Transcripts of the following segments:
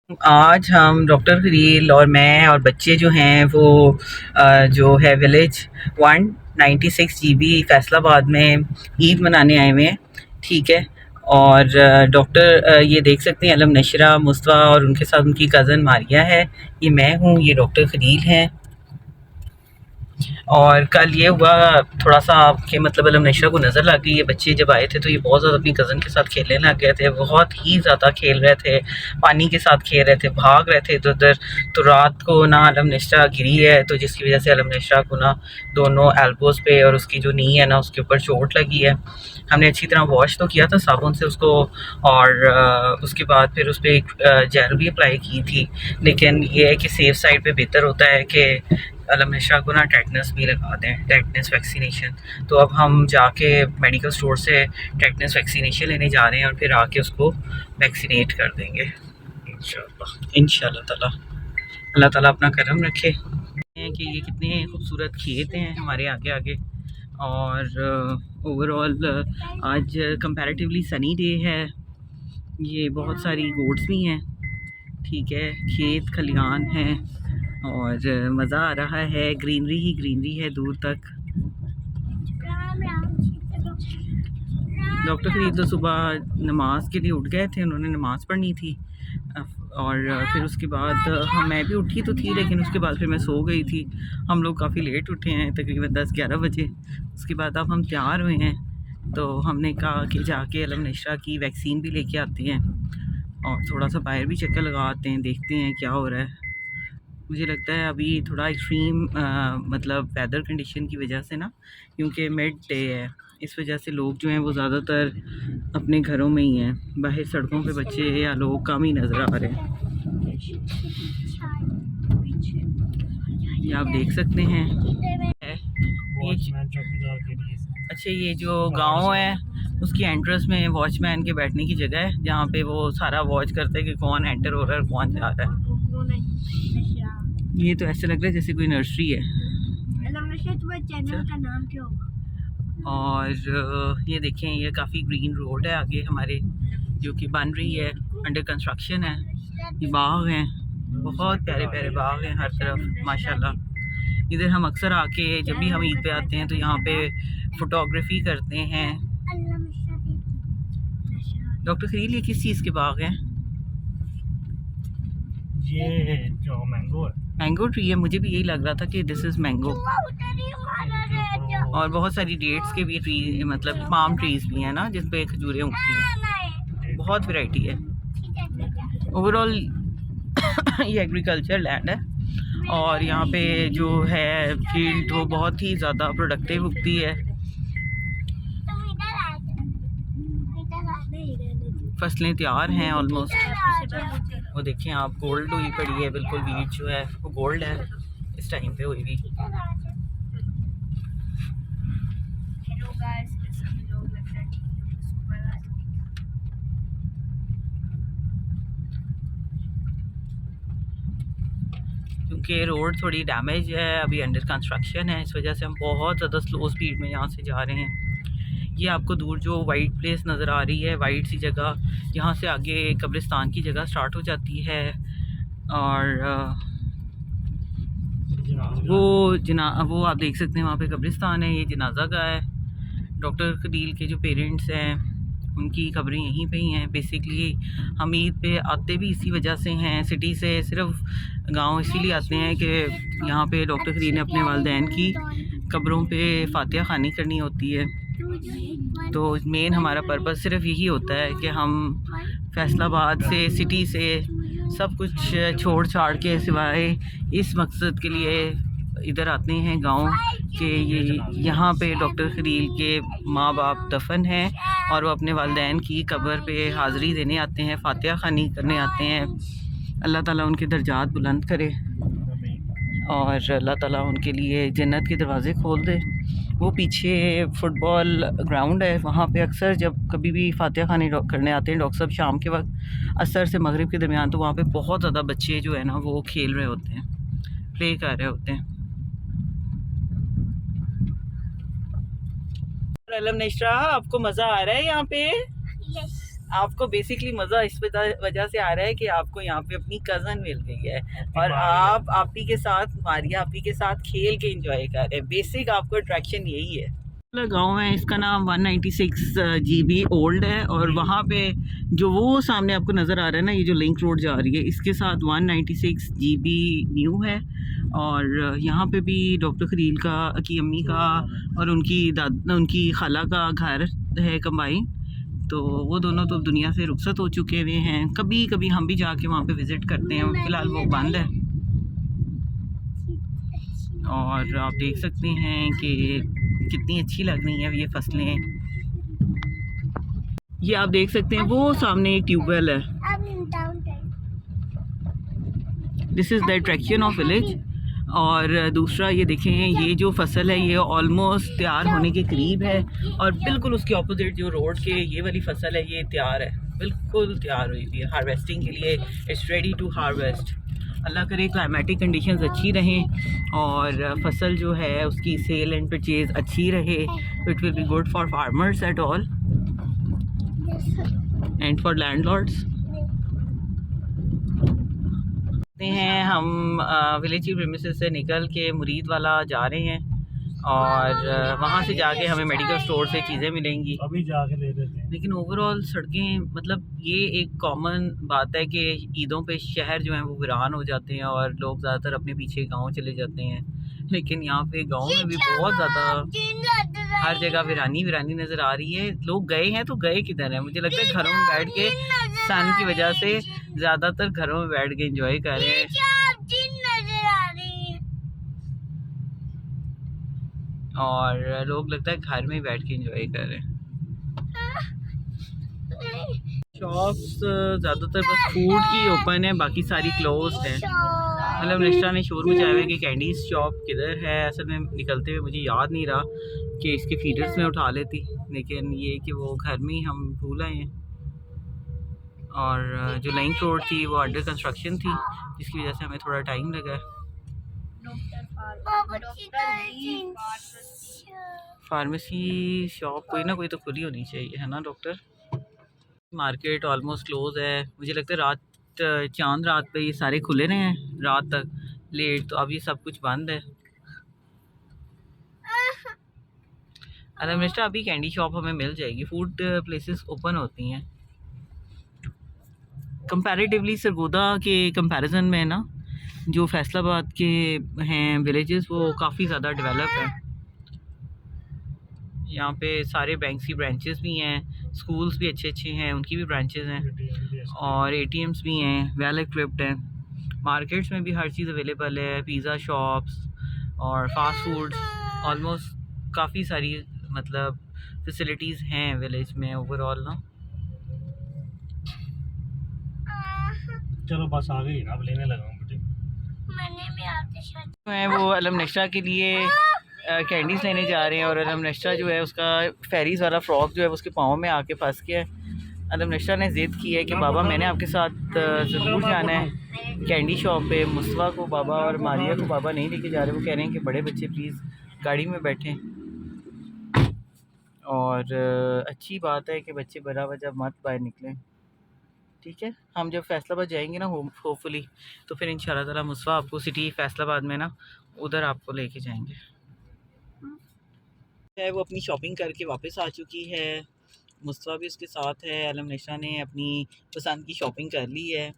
आज हम डॉक्टर खलील और मैं और बच्चे जो हैं वो जो है विलेज 196 जीबी फैसलाबाद में ईद मनाने आए हुए हैं। ठीक है। और डॉक्टर ये देख सकते हैं अलम नशरा मुस्तफ़ा और उनके साथ उनकी कज़न मारिया है। ये मैं हूँ, ये डॉक्टर खलील हैं। और कल ये हुआ थोड़ा सा कि मतलब अलम नशरा को नज़र लग गई। ये बच्चे जब आए थे तो ये बहुत ज़्यादा अपनी कज़न के साथ खेलने लग गए थे, बहुत ही ज़्यादा खेल रहे थे, पानी के साथ खेल रहे थे, भाग रहे थे इधर उधर। तो रात को ना अलम नशरा गिरी है, तो जिसकी वजह से अलम नशरा को ना दोनों एल्बोज़ पे और उसकी जो नी है ना उसके ऊपर चोट लगी है। हमने अच्छी तरह वॉश तो किया था साबुन से उसको, और उसके बाद फिर उस पर जेल भी अप्लाई की थी। लेकिन ये है कि सेफ साइड पे बेहतर होता है कि अलम नशरा को ना टेटनस भी लगा दें, टेटनस वैक्सीनेशन। तो अब हम जाके मेडिकल स्टोर से टेटनस वैक्सीनेशन लेने जा रहे हैं और फिर आके उसको वैक्सीनेट कर देंगे इंशाल्लाह। इंशाल्लाह ताला अल्लाह ताला अपना करम रखे। हैं कि ये कितने खूबसूरत खेत हैं हमारे आगे आगे। और ओवरऑल आज कंपैरेटिवली सनी डे है। ये बहुत सारी गोट्स भी हैं। ठीक है, खेत खलिहान हैं और मज़ा आ रहा है, ग्रीनरी ही ग्रीनरी है दूर तक। डॉक्टर फरीद तो सुबह नमाज के लिए उठ गए थे, उन्होंने नमाज़ पढ़नी थी। और फिर उसके बाद हाँ मैं भी उठी तो थी, लेकिन उसके बाद फिर मैं सो गई थी। हम लोग काफ़ी लेट उठे हैं, तकरीबन 10-11 बजे। उसके बाद अब हम तैयार हुए हैं, तो हमने कहा कि जाके अलम नशरा की वैक्सीन भी लेके आते हैं और थोड़ा सा बाहर भी चक्कर लगा आते हैं, देखते हैं क्या हो रहा है। मुझे लगता है अभी थोड़ा एक्सट्रीम मतलब वेदर कंडीशन की वजह से ना, क्योंकि मिड डे है, इस वजह से लोग जो हैं वो ज़्यादातर अपने घरों में ही हैं। बाहर सड़कों पे बच्चे या लोग कम ही नज़र आ रहे हैं। ये आप देख सकते हैं। अच्छा, ये जो गांव है उसकी एंट्रेंस में वॉचमैन के बैठने की जगह है, जहाँ पे वो सारा वॉच करते हैं कि कौन एंटर हो रहा है और कौन जा रहा है। ये तो ऐसे लग रहा है जैसे कोई नर्सरी है। चैनल का नाम क्या होगा? और ये देखें, ये काफ़ी ग्रीन रोड है आगे हमारे, जो कि बन रही है, अंडर कंस्ट्रक्शन है। ये बाग हैं, बहुत प्यारे प्यारे बाग हैं हर तरफ माशाल्लाह। इधर हम अक्सर आके जब भी हम ईद पे आते हैं तो यहाँ पे फोटोग्राफी करते हैं। डॉक्टर खलील, ये किस चीज़ के बाग हैं? ये जो मैंगो है, मैंगो ट्री है। मुझे भी यही लग रहा था कि दिस इज़ मैंगो। और बहुत सारी डेट्स के भी ट्री, मतलब पाम ट्रीज भी हैं ना जिस पे खजूरें उगती हैं। बहुत वैरायटी है। ओवरऑल ये एग्रीकल्चर लैंड है और यहाँ पे जो है फील्ड वो बहुत ही ज़्यादा प्रोडक्टिव उगती है। फसलें तैयार हैं ऑलमोस्ट। वो देखें आप, गोल्ड हुई पड़ी है बिल्कुल, वीट जो है वो गोल्ड है इस टाइम पे हुई भी। क्योंकि रोड थोड़ी डैमेज है, अभी अंडर कंस्ट्रक्शन है, इस वजह से हम बहुत ज़्यादा स्लो स्पीड में यहाँ से जा रहे हैं। ये आपको दूर जो वाइट प्लेस नज़र आ रही है, वाइट सी जगह, यहाँ से आगे कब्रिस्तान की जगह स्टार्ट हो जाती है। और वो आप देख सकते हैं वहाँ पे कब्रिस्तान है, ये जनाजा का है। डॉक्टर खलील के जो पेरेंट्स हैं उनकी कब्रें यहीं पे ही हैं। बेसिकली हम ईद पे आते भी इसी वजह से हैं, सिटी से सिर्फ गांव इसीलिए आते हैं कि यहाँ पे डॉक्टर खलील ने अपने वालिदैन की कब्रों पे फातिहा खानी करनी होती है। तो मेन हमारा पर्पस सिर्फ यही होता है कि हम फैसलाबाद से, सिटी से सब कुछ छोड़ छाड़ के सिवाय इस मकसद के लिए इधर आते हैं गांव कि ये यहाँ पे डॉक्टर खलील के माँ बाप दफन हैं और वो अपने वालिदैन की कब्र पे हाज़िरी देने आते हैं, फातिहा खानी करने आते हैं। अल्लाह ताला उनके दर्जात बुलंद करे और अल्लाह ताला उनके लिए जन्नत के दरवाज़े खोल दे। वो पीछे फुटबॉल ग्राउंड है, वहाँ पे अक्सर जब कभी भी फातिहा खानी करने आते हैं डॉक्टर साहब शाम के वक्त, असर से मगरिब के दरमियान, तो वहाँ पे बहुत ज़्यादा बच्चे जो है ना वो खेल रहे होते हैं, प्ले कर रहे होते हैं। अलम नशरा, आपको मज़ा आ रहा है यहाँ पे? यस। आपको बेसिकली मज़ा इस वजह से आ रहा है कि आपको यहाँ पे अपनी कज़न मिल गई है और मारिया। आप आपी के साथ मारिया आपी के साथ खेल के एंजॉय कर रहे हैं। बेसिक आपको अट्रैक्शन यही है। गांव है, इसका नाम 196 GB ओल्ड है और वहाँ पे जो वो सामने आपको नज़र आ रहा है ना, ये जो लिंक रोड जा रही है इसके साथ 196 GB न्यू है। और यहाँ पे भी डॉक्टर खलील का की अम्मी का और उनकी खाला का घर है कंबाइन। तो वो दोनों तो दुनिया से रुखसत हो चुके हुए हैं। कभी कभी हम भी जाके वहाँ पे विज़िट करते हैं, फ़िलहाल वो बंद है। और आप देख सकते हैं कि कितनी अच्छी लग रही हैं ये फसलें। ये आप देख सकते हैं वो सामने एक ट्यूबवेल है। This is the attraction of village. और दूसरा ये देखें, ये जो फसल है ये ऑलमोस्ट तैयार होने के करीब है और बिल्कुल उसके ऑपोजिट जो रोड के ये वाली फसल है ये तैयार है, बिल्कुल तैयार हुई थी हार्वेस्टिंग के लिए। It's ready to harvest. अल्लाह करे क्लाइमेटिक कंडीशंस अच्छी रहें और फसल जो है उसकी सेल एंड परचेज अच्छी रहे। It will be good for farmers at all and for landlords. हैं हम विलेज की प्रीमिसेस से निकल के मुरीद वाला जा रहे हैं और वहाँ से जाके हमें मेडिकल स्टोर से चीज़ें मिलेंगी। अभी जाके ले लेते हैं। लेकिन ओवरऑल सड़कें, मतलब ये एक कॉमन बात है कि ईदों पे शहर जो हैं वो वीरान हो जाते हैं और लोग ज़्यादातर अपने पीछे गांव चले जाते हैं। लेकिन यहाँ पे गांव में भी बहुत ज़्यादा हर जगह वीरानी नज़र आ रही है। लोग गए हैं तो गए किधर हैं? मुझे लगता है घरों में बैठ के सन की वजह से ज़्यादातर घरों में बैठ के एंजॉय कर रहे हैं और लोग लगता है घर में बैठ के एंजॉय कर रहे हैं। शॉप्स ज़्यादातर बस फूड की ओपन है, बाकी सारी क्लोज्ड है। मतलब निष्ठा ने शोर मचाया हुआ है कि कैंडीज शॉप किधर है। असल में निकलते हुए मुझे याद नहीं रहा कि इसके फीडर्स में उठा लेती, लेकिन ये कि वो घर में ही हम भूल आए हैं। और जो लिंक रोड थी वो अंडर कंस्ट्रक्शन थी जिसकी वजह से हमें थोड़ा टाइम लगा। फार्मेसी शॉप कोई ना कोई तो खुली होनी चाहिए, है ना डॉक्टर? मार्केट ऑलमोस्ट क्लोज है। मुझे लगता है रात चांद रात पे ये सारे खुले रहे हैं रात तक लेट, तो अब ये सब कुछ बंद है। अरे मिस्टर, अभी कैंडी शॉप हमें मिल जाएगी, फूड प्लेसेस ओपन होती हैं। कंपैरेटिवली सरगोदा के कंपैरिजन में ना जो फैसलाबाद के हैं विलेजेस वो काफ़ी ज़्यादा डेवलप हैं। यहाँ पे सारे बैंक्स की ब्रांचेस भी हैं, स्कूल्स भी अच्छे अच्छे हैं, उनकी भी ब्रांचेस हैं और एटीएम्स भी हैं, वेल इक्विप्ड हैं। मार्केट्स में भी हर चीज़ अवेलेबल है, पिज़्ज़ा शॉप्स और फास्ट फूड्स, ऑलमोस्ट काफ़ी सारी मतलब फैसिलिटीज़ हैं विलेज में ओवरऑल ना। चलो बस आ गई ना, अब लेने लगा हूँ। मैं वो अलम नशा के लिए कैंडीज लेने जा रहे हैं और अलम नशा जो है उसका फेरीज वाला फ्रॉक जो है उसके पाँव में आके फंस गया है। अलम नशा ने ज़िद की है कि बाबा मैंने आपके साथ ज़रूर जाना है कैंडी शॉप पे। मुस्तफ़ा को बाबा और मारिया को बाबा नहीं लेके जा रहे, वो कह रहे हैं कि बड़े बच्चे प्लीज़ गाड़ी में बैठें। और अच्छी बात है कि बच्चे बड़ा वजह मत बाहर निकलें, ठीक है? हम जब फैसलाबाद जाएंगे ना होपफुली तो फिर इंशाल्लाह ताला मुस्तफ़ा आपको सिटी फैसलाबाद में ना उधर आपको लेके जाएंगे। वो अपनी शॉपिंग करके वापस आ चुकी है, मुस्तफ़ा भी उसके साथ है। अलम निशा ने अपनी पसंद की शॉपिंग कर ली है।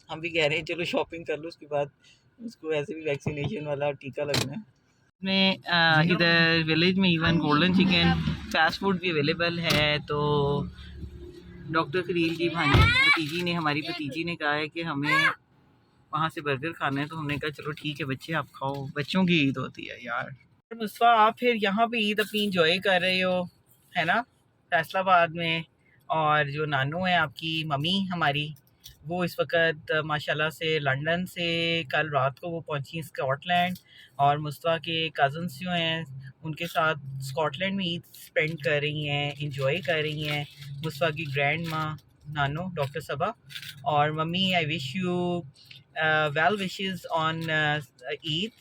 हम भी कह रहे हैं चलो शॉपिंग कर लो, उसके बाद उसको वैसे भी वैक्सीनेशन वाला टीका लगना है। अपने इधर विलेज में even golden chicken fast food भी अवेलेबल है। तो डॉक्टर खलील की भतीजी ने, हमारी भतीजी ने कहा है कि हमें वहाँ से बर्गर खाना है, तो हमने कहा चलो ठीक है बच्चे आप खाओ, बच्चों की ईद होती है यार। मुस्तफ़ा आप फिर यहाँ पे ईद अपनी इंजॉय कर रहे हो, है ना, फैसलाबाद में। और जो नानू है आपकी मम्मी हमारी, वो इस वक्त माशाल्लाह से लंदन से कल रात को वो पहुँची स्कॉटलैंड। और मुस्तफ़ा के कज़न्स जो हैं उनके साथ स्कॉटलैंड में ईद स्पेंड कर रही हैं, इंजॉय कर रही हैं। मुस्तफ़ा की ग्रैंड माँ नानो डॉक्टर सबा और mummy, I wish you well wishes on Eid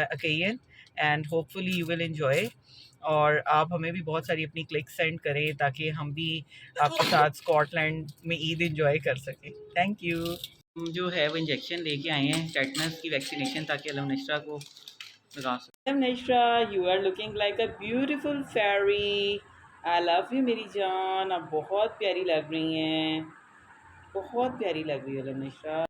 occasion and hopefully you will enjoy। और आप हमें भी बहुत सारी अपनी क्लिक सेंड करें ताकि हम भी आपके साथ स्कॉटलैंड में ईद एंजॉय कर सकें। Thank you. हम जो है वो इंजेक्शन लेके आए हैं टेटनस की वैक्सीनेशन, ताकि अलम नशरा को लगा सकें। अलम नशरा, you are looking like a beautiful fairy. I love you मेरी जान, आप बहुत प्यारी लग रही हैं, बहुत प्यारी लग रही है अलम नशरा।